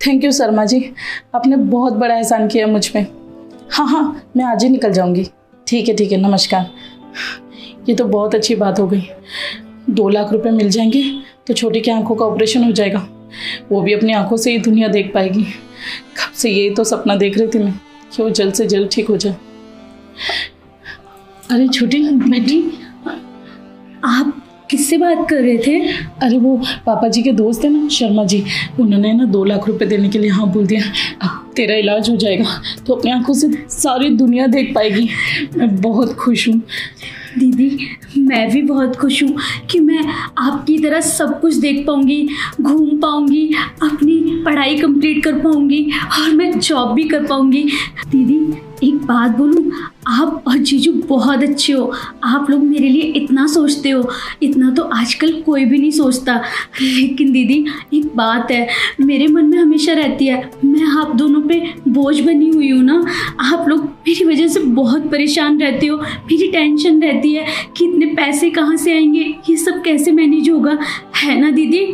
Thank you Sharma ji, आपने बहुत बड़ा एहसान किया मुझ पे। हाँ हाँ, मैं आज ही निकल जाऊंगी। ठीक है, नमस्कार। ये तो बहुत अच्छी बात हो गई। 2 लाख रुपए मिल जाएंगे तो छोटी की आंखों का ऑपरेशन हो जाएगा। वो भी अपनी आंखों से ही दुनिया देख पाएगी। कब से यही तो सपना देख रही थी मैं कि वो जल्द से जल्द ठीक हो जाए। अरे छोटी बैठी, आप किससे बात कर रहे थे? अरे वो पापा जी के दोस्त है ना, शर्मा जी, उन्होंने ना 2 लाख रुपए देने के लिए हाँ बोल दिया। अब तेरा इलाज हो जाएगा तो अपनी आंखों से सारी दुनिया देख पाएगी। मैं बहुत खुश हूँ। दीदी, मैं भी बहुत खुश हूँ कि मैं आपकी तरह सब कुछ देख पाऊँगी, घूम पाऊँगी, अपनी पढ़ाई कंप्लीट कर पाऊँगी और मैं जॉब भी कर पाऊँगी। दीदी एक बात बोलूँ, आप और जीजू बहुत अच्छे हो। आप लोग मेरे लिए इतना सोचते हो, इतना तो आजकल कोई भी नहीं सोचता। लेकिन दीदी एक बात है, मेरे मन में हमेशा रहती है, मैं आप दोनों पे बोझ बनी हुई हूँ ना। आप लोग मेरी वजह से बहुत परेशान रहते हो, मेरी टेंशन रहती है कि इतने पैसे कहाँ से आएंगे, ये सब कैसे मैनेज होगा, है ना दीदी?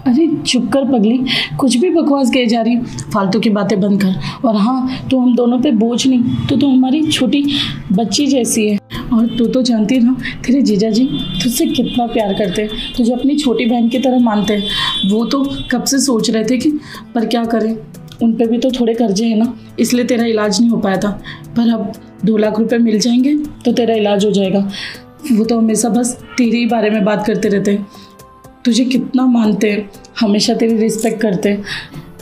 अरे चुप कर पगली, कुछ भी बकवास कहे जा रही, फालतू की बातें बंद कर। और हाँ, तू हम दोनों पे बोझ नहीं, तू तो हमारी छोटी बच्ची जैसी है। और तू तो जानती है ना, तेरे जीजा जी तुझसे कितना प्यार करते हैं, तुझे अपनी छोटी बहन की तरह मानते हैं। वो तो कब से सोच रहे थे कि पर क्या करें, उन पे भी तो थोड़े कर्जे हैं ना, इसलिए तेरा इलाज नहीं हो पाया था। पर अब 2 लाख रुपए मिल जाएंगे तो तेरा इलाज हो जाएगा। वो तो हमेशा बस तेरे ही बारे में बात करते रहते हैं, तुझे कितना मानते हैं, हमेशा तेरी रिस्पेक्ट करते हैं।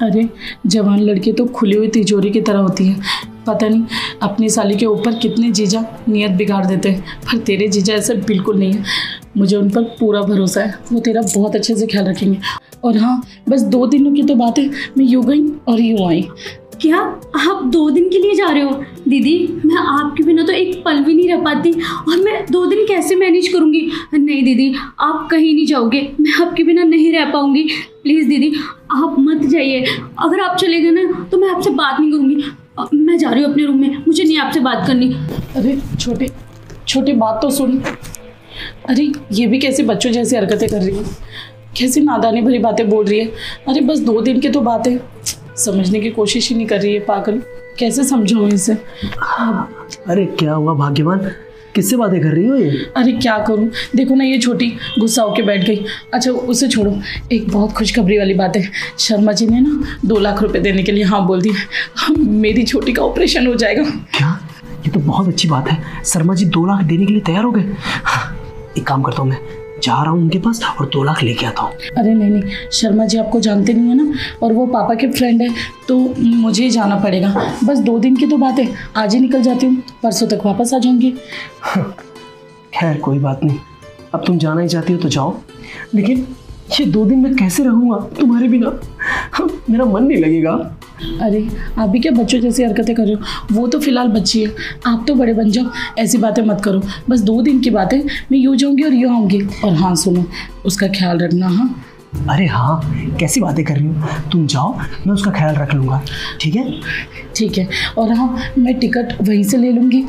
अरे जवान लड़की तो खुली हुई तिजोरी की तरह होती है। पता नहीं अपनी साली के ऊपर कितने जीजा नियत बिगाड़ देते हैं, पर तेरे जीजा ऐसा बिल्कुल नहीं है। मुझे उन पर पूरा भरोसा है, वो तेरा बहुत अच्छे से ख्याल रखेंगे। और हाँ, बस 2 दिनों की तो बात है, मैं यूँ गई और यूँ आई। क्या आप 2 दिन के लिए जा रहे हो? दीदी मैं आपके बिना तो एक पल भी नहीं रह पाती, और मैं 2 दिन कैसे मैनेज करूँगी? नहीं दीदी, आप कहीं नहीं जाओगे, मैं आपके बिना नहीं रह पाऊँगी। प्लीज़ दीदी आप मत जाइए, अगर आप चले गए ना तो मैं आपसे बात नहीं करूँगी। मैं जा रही हूँ अपने रूम में, मुझे नहीं आपसे बात करनी। अरे छोटी बात तो सुन। अरे ये भी कैसे बच्चों जैसी हरकतें कर रही है, कैसी नादानी भरी बातें बोल रही है। अरे बस 2 दिन की तो बात है, समझने की कोशिश ही नहीं कर रही है पागल। कैसे समझाऊं इसे? अरे क्या हुआ भाग्यवान, किससे बातें कर रही हो ये? अरे क्या करूं, देखो ना ये छोटी गुस्सा होके बैठ गई। अच्छा उसे छोड़ो, एक बहुत खुशखबरी वाली बात है। शर्मा जी ने ना 2 लाख रुपए देने के लिए हाँ बोल दिया। मेरी छोटी का ऑपरेशन हो जाएगा। क्या? ये तो बहुत अच्छी बात है, शर्मा जी 2 लाख देने के लिए तैयार हो गए। एक काम करता हूँ, मैं जा रहा हूँ उनके पास और 2 लाख लेके आता हूँ। अरे नहीं, शर्मा जी आपको जानते नहीं है ना, और वो पापा के फ्रेंड है, तो मुझे ही जाना पड़ेगा। बस 2 दिन की तो बात है, आज ही निकल जाती हूँ, परसों तक वापस आ जाऊंगी। खैर कोई बात नहीं, अब तुम जाना ही चाहती हो तो जाओ, लेकिन ये 2 दिन मैं कैसे रहूँगा तुम्हारे बिना? मेरा मन नहीं लगेगा। अरे आप भी क्या बच्चों जैसी हरकतें कर रहे हो? वो तो फिलहाल बच्ची है, आप तो बड़े बन जाओ, ऐसी बातें मत करो। बस 2 दिन की बात है, मैं यूँ जाऊँगी और यूँ आऊँगी। और हाँ सुनो, उसका ख्याल रखना। हाँ अरे हाँ, कैसी बातें कर रही हो, तुम जाओ, मैं उसका ख्याल रख लूँगा। ठीक है? ठीक है। और हाँ, मैं टिकट वहीं से ले लूँगी,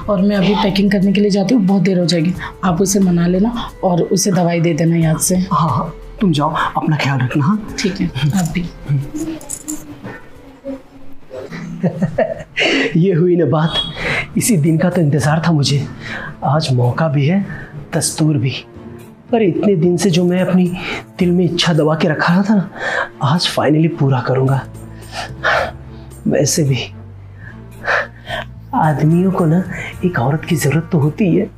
और मैं अभी पैकिंग करने के लिए जाती हूँ, बहुत देर हो जाएगी। आप उसे मना लेना और उसे दवाई दे देना याद से। हाँ तुम जाओ, अपना ख्याल रखना। हाँ ठीक है, आप भी। ये हुई ना बात, इसी दिन का तो इंतज़ार था मुझे। आज मौका भी है, दस्तूर भी। पर इतने दिन से जो मैं अपनी दिल में इच्छा दबा के रखा था ना, आज फाइनली पूरा करूँगा। वैसे भी आदमियों को ना एक औरत की ज़रूरत तो होती है।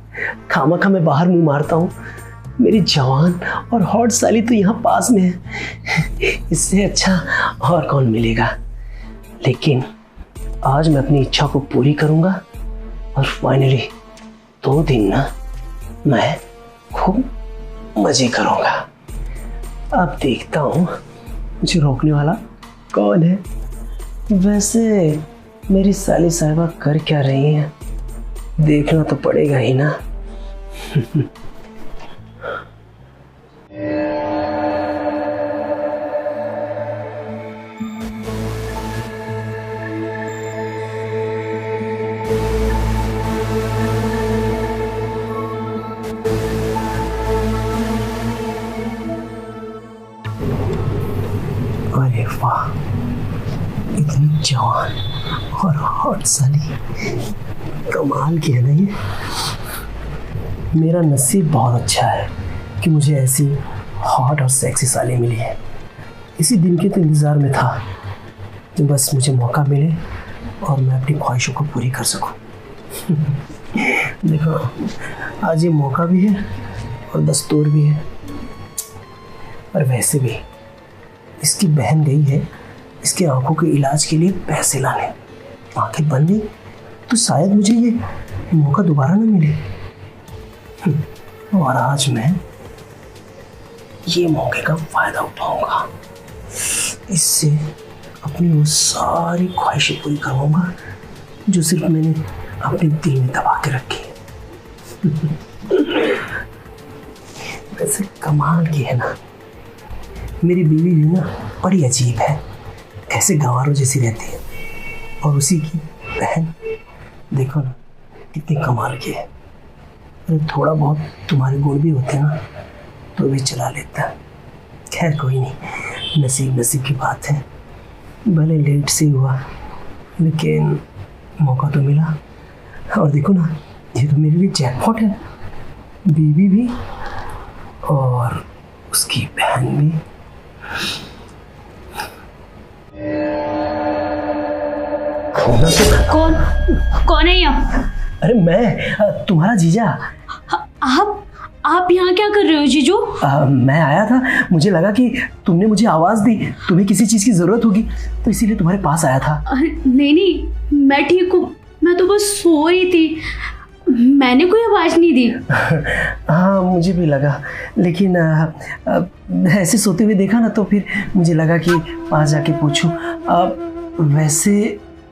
खामखा मैं बाहर मुंह मारता हूँ, मेरी जवान और हॉट साली तो यहाँ पास में है, इससे अच्छा और कौन मिलेगा। लेकिन आज मैं अपनी इच्छा को पूरी करूँगा और फाइनली 2 दिन ना मैं खूब मजे करूँगा। अब देखता हूँ मुझे रोकने वाला कौन है। वैसे मेरी साली साहिबा कर क्या रही हैं, देखना तो पड़ेगा ही ना। अरे वाह, इतनी जवान और हॉट साली, कमाल की है ना ये। मेरा नसीब बहुत अच्छा है कि मुझे ऐसी हॉट और सेक्सी साली मिली है। इसी दिन के तो इंतज़ार में था कि बस मुझे मौका मिले और मैं अपनी ख्वाहिशों को पूरी कर सकूं। देखो, आज ये मौका भी है और दस्तूर भी है। और वैसे भी इसकी बहन गई है इसकी आंखों के इलाज के लिए पैसे लाने। आंखें बंद नहीं तो शायद मुझे ये मौका दोबारा ना मिले। और आज मैं ये मौके का फायदा उठाऊंगा। इससे अपनी वो सारी ख्वाहिशें पूरी करवाऊंगा जो सिर्फ मैंने अपने दिल में दबा के रखी है। वैसे कमाल की है ना, मेरी बीवी भी ना बड़ी अजीब है, ऐसे गंवारों जैसी रहती है। और उसी की बहन देखो ना कितनी कमाल की है। अरे थोड़ा बहुत तुम्हारे गुण भी होते ना तो भी चला लेता। खैर कोई नहीं, नसीब नसीब की बात है। भले लेट से हुआ लेकिन मौका तो मिला। और देखो ना, ये तो मेरे लिए जैकपॉट है। बीवी भी और उसकी बहन भी। कौन है यहाँ? अरे मैं तुम्हारा जीजा। आप यहाँ क्या कर रहे हो जीजू? मैं आया था, मुझे लगा कि तुमने मुझे आवाज़ दी, तुम्हें किसी चीज़ की ज़रूरत होगी तो इसीलिए तुम्हारे पास आया था। नहीं, मैं ठीक हूँ। मैं तो बस सो रही थी, मैंने कोई आवाज़ नहीं दी। हाँ मुझे भी लगा, लेकिन ऐसे सोते हुए देखा ना तो फिर मुझे लगा कि पास जाके पूछूं। वैसे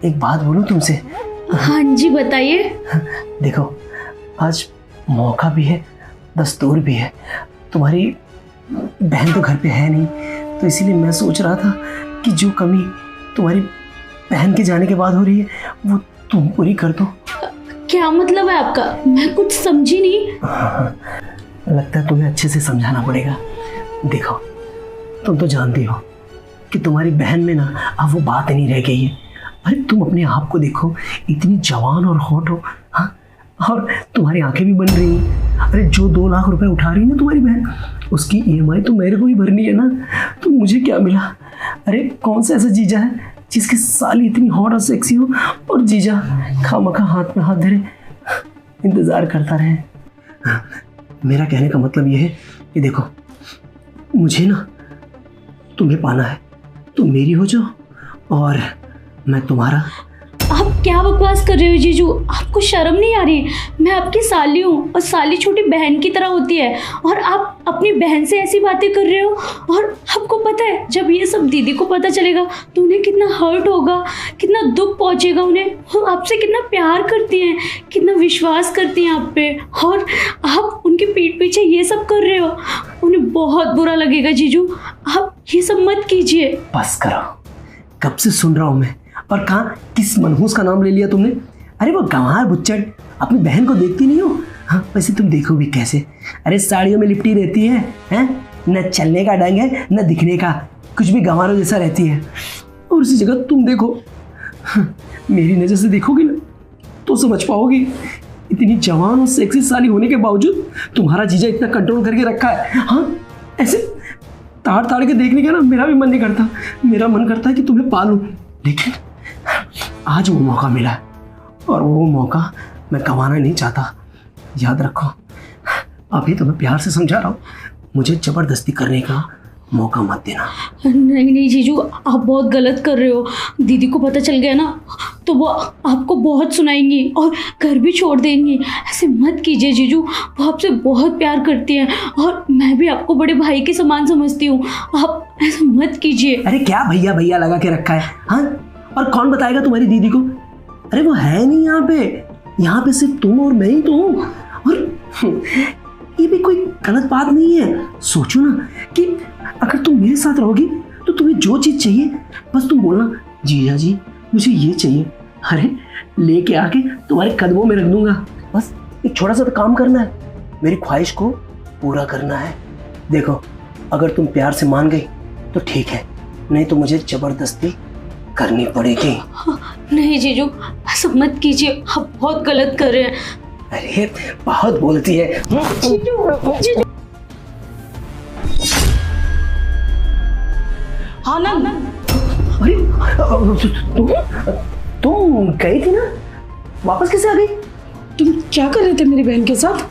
एक बात बोलूं तुमसे? हाँ जी बताइए। देखो, आज मौका भी है, दस्तूर भी है। तुम्हारी बहन तो घर पे है नहीं, तो इसीलिए मैं सोच रहा था कि जो कमी तुम्हारी बहन के जाने के बाद हो रही है वो तुम पूरी कर दो। क्या मतलब है आपका? मैं कुछ समझी नहीं। लगता है तुम्हें अच्छे से समझाना पड़ेगा। देखो, तुम तो जानती हो कि तुम्हारी बहन में ना अब वो बात नहीं रह गई है। अरे तुम अपने आप को देखो, इतनी जवान और हॉट हो, हाँ, और तुम्हारी आंखें भी बन रही हैं। अरे जो 2 लाख रुपए उठा रही है ना तुम्हारी बहन, उसकी EMI तो मेरे को ही भरनी है ना, तो मुझे क्या मिला? अरे कौन सा ऐसा जीजा है जिसकी साली इतनी हॉट और सेक्सी हो और जीजा खामखा हाथ में हाथ धरे इंतजार करता रहे। मेरा कहने का मतलब यह है कि देखो, मुझे ना तुम्हें पाना है, तुम मेरी हो जाओ और मैं तुम्हारा। आप क्या बकवास कर रहे हो जीजू? आपको शर्म नहीं आ रही? मैं आपकी साली हूँ और साली छोटी बहन की तरह होती है, और आप अपनी बहन से ऐसी बातें कर रहे हो। और आपको पता है जब ये सब दीदी को पता चलेगा तो उन्हें कितना हर्ट होगा, कितना दुख पहुँचेगा उन्हें। वो आपसे कितना प्यार करती हैं, कितना विश्वास करती हैं आप पे, और आप उनके पीठ पीछे ये सब कर रहे हो। उन्हें बहुत बुरा लगेगा जीजू, आप ये सब मत कीजिए। बस करो, कब से सुन रहा हूँ मैं। और कहाँ किस मनहूस का नाम ले लिया तुमने? अरे वो गंवार बुच्चड़ अपनी बहन को देखती नहीं हो? हाँ वैसे तुम देखो भी कैसे। अरे साड़ियों में लिपटी रहती है, हैं? न चलने का ढंग है न दिखने का, कुछ भी गंवारों जैसा रहती है। और उसी जगह तुम देखो, मेरी नज़र से देखोगी ना तो समझ पाओगी, इतनी जवान और सेक्सी साली होने के बावजूद तुम्हारा जीजा इतना कंट्रोल करके रखा है। हाँ ऐसे ताड़ ताड़ के देखने का ना मेरा भी मन नहीं करता। मेरा मन करता है कि तुम्हें पालूं, लेकिन आज वो मौका मिला है और वो मौका मैं गंवाना नहीं चाहता। याद रखो, अभी तो मैं प्यार से समझा रहा हूँ, मुझे जबरदस्ती करने का मौका मत देना। नहीं जीजू, आप बहुत गलत कर रहे हो। दीदी को पता चल गया ना तो वो आपको बहुत सुनाएंगी और घर भी छोड़ देंगी। ऐसे मत कीजिए जीजू, वो आपसे बहुत प्यार करती हैं और मैं भी आपको बड़े भाई के समान समझती हूँ। आप ऐसा मत कीजिए। अरे क्या भैया भैया लगा के रखा है, हाँ? और कौन बताएगा तुम्हारी दीदी को? अरे वो है नहीं यहाँ पे सिर्फ तुम और मैं ही तो हूँ। और ये भी कोई गलत बात नहीं है। सोचो ना कि अगर तुम मेरे साथ रहोगी तो तुम्हें जो चीज़ चाहिए बस तुम बोलना, जीजा जी मुझे ये चाहिए। अरे लेके आके तुम्हारे कदमों में रख दूंगा। बस एक छोटा सा तो काम करना है, मेरी ख्वाहिश को पूरा करना है। देखो, अगर तुम प्यार से मान गई तो ठीक है, नहीं तो मुझे जबरदस्ती करनी पड़ेगी। नहीं जीजू, ऐसा मत कीजिए, आप बहुत गलत कर रहे हैं। अरे बहुत बोलती है। जीजू आनंद, अरे तुम गई थी ना, वापस कैसे आ गई? तुम क्या कर रहे थे मेरी बहन के साथ?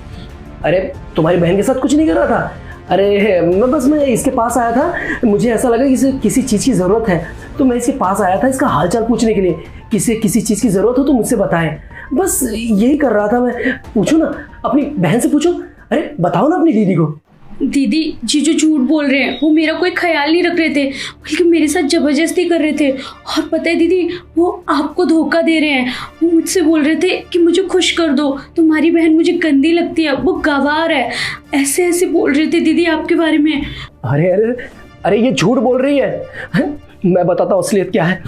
अरे तुम्हारी बहन के साथ कुछ नहीं कर रहा था। अरे मैं इसके पास आया था, मुझे ऐसा लगा कि इसे किसी चीज़ की ज़रूरत है, तो मैं इसके पास आया था इसका हालचाल पूछने के लिए। किसी चीज़ की ज़रूरत हो तो मुझसे बताएं, बस यही कर रहा था मैं। पूछो ना, अपनी बहन से पूछो। अरे बताओ ना अपनी दीदी को। दीदी, जीजू झूठ बोल रहे हैं, वो मेरा कोई ख्याल नहीं रख रहे थे, बल्कि मेरे साथ जबरदस्ती कर रहे थे। और पता है दीदी, वो आपको धोखा दे रहे हैं। वो मुझसे बोल रहे थे कि मुझे खुश कर दो, तुम्हारी बहन मुझे गंदी लगती है, वो गंवार है, ऐसे ऐसे बोल रहे थे दीदी आपके बारे में। अरे अरे अरे ये झूठ बोल रही है। मैं बताता हूँ असलियत क्या है।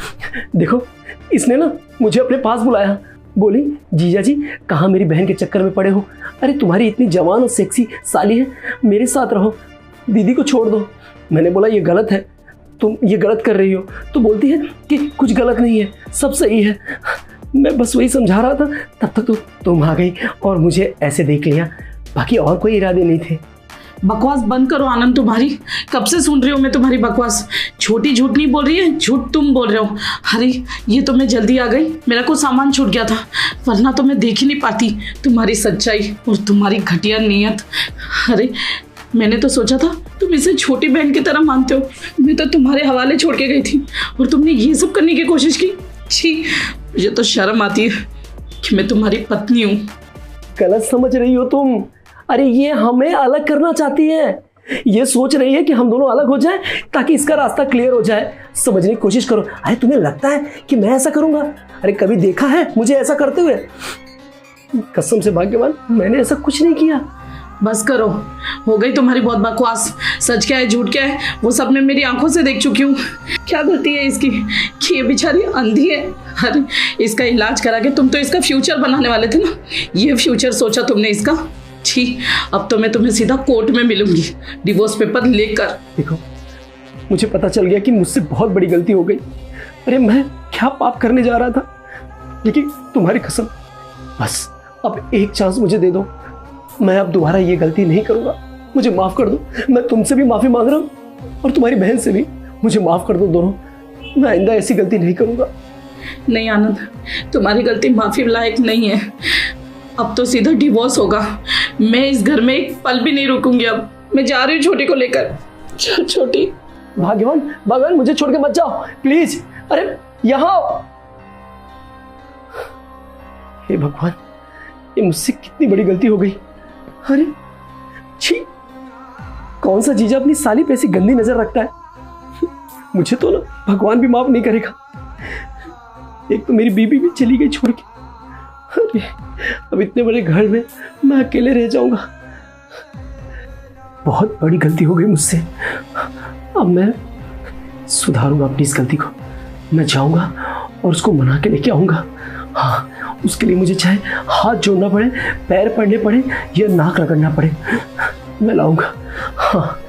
देखो, इसने ना मुझे अपने पास बुलाया, बोली जीजा जी कहाँ मेरी बहन के चक्कर में पड़े हो, अरे तुम्हारी इतनी जवान और सेक्सी साली है, मेरे साथ रहो, दीदी को छोड़ दो। मैंने बोला ये गलत है, तुम ये गलत कर रही हो। तो बोलती है कि कुछ गलत नहीं है, सब सही है। मैं बस वही समझा रहा था, तब तक तो तुम आ गई और मुझे ऐसे देख लिया, बाकी और कोई इरादे नहीं थे। बकवास बंद करो आनंद, तुम्हारी कब से सुन रही हूँ मैं तुम्हारी बकवास। छोटी झूठ नहीं बोल रही है, झूठ तुम बोल रहे हो। अरे ये तो मैं जल्दी आ गई, मेरा कुछ सामान छूट गया था, वरना तो मैं देख ही नहीं पाती तुम्हारी सच्चाई और तुम्हारी घटिया नीयत। अरे मैंने तो सोचा था तुम इसे छोटी बहन की तरह मानते हो, मैं तो तुम्हारे हवाले छोड़ के गई थी और तुमने ये सब करने की कोशिश की। छी, मुझे तो शर्म आती है कि मैं तुम्हारी पत्नी हूँ। गलत समझ रही हो तुम। अरे ये हमें अलग करना चाहती है, ये सोच रही है कि हम दोनों अलग हो जाएं ताकि इसका रास्ता क्लियर हो जाए। समझने की कोशिश करो। अरे तुम्हें लगता है कि मैं ऐसा करूंगा? अरे कभी देखा है मुझे ऐसा करते हुए? कसम से भाग्यवान, मैंने ऐसा कुछ नहीं किया। बस करो, हो गई तुम्हारी बहुत बकवास। सच क्या है झूठ क्या है वो सब मैं मेरी आंखों से देख चुकी हूँ। क्या गलती है इसकी कि ये बेचारी अंधी है। अरे इसका इलाज करा के तुम तो इसका फ्यूचर बनाने वाले थे ना, ये फ्यूचर सोचा तुमने इसका। छी, अब तो मैं तुम्हें सीधा कोर्ट में मिलूंगी डिवोर्स पेपर लेकर। देखो, मुझे पता चल गया कि मुझसे बहुत बड़ी गलती हो गई। अरे मैं क्या पाप करने जा रहा था, लेकिन तुम्हारी कसम, बस अब एक चांस मुझे दे दो, मैं अब दोबारा ये गलती नहीं करूंगा। मुझे माफ कर दो, मैं तुमसे भी माफी मांग रहा हूँ और तुम्हारी बहन से भी, मुझे माफ कर दो दोनों। मैं आइंदा ऐसी गलती नहीं करूंगा। नहीं आनंद, तुम्हारी गलती माफी लायक नहीं है। अब तो सीधा डिवोर्स होगा। मैं इस घर में एक पल भी नहीं रुकूंगी। अब मैं जा रही हूँ छोटी को लेकर। छोटी, भाग्यवान भगवान, मुझे छोड़ के मत जाओ प्लीज। अरे यहाँ आओ। हे भगवान, ये मुझसे कितनी बड़ी गलती हो गई। अरे छी, कौन सा जीजा अपनी साली पे ऐसी गंदी नजर रखता है। मुझे तो ना भगवान भी माफ नहीं करेगा। एक तो मेरी बीबी भी चली गई छोड़ के। अरे अब इतने बड़े घर में मैं अकेले रह जाऊंगा। बहुत बड़ी गलती हो गई मुझसे। अब मैं सुधारूंगा अपनी इस गलती को। मैं जाऊंगा और उसको मना के लेके आऊंगा। हाँ, उसके लिए मुझे चाहे हाथ जोड़ना पड़े, पैर पड़ने पड़े या नाक रगड़ना पड़े, मैं लाऊंगा। हाँ।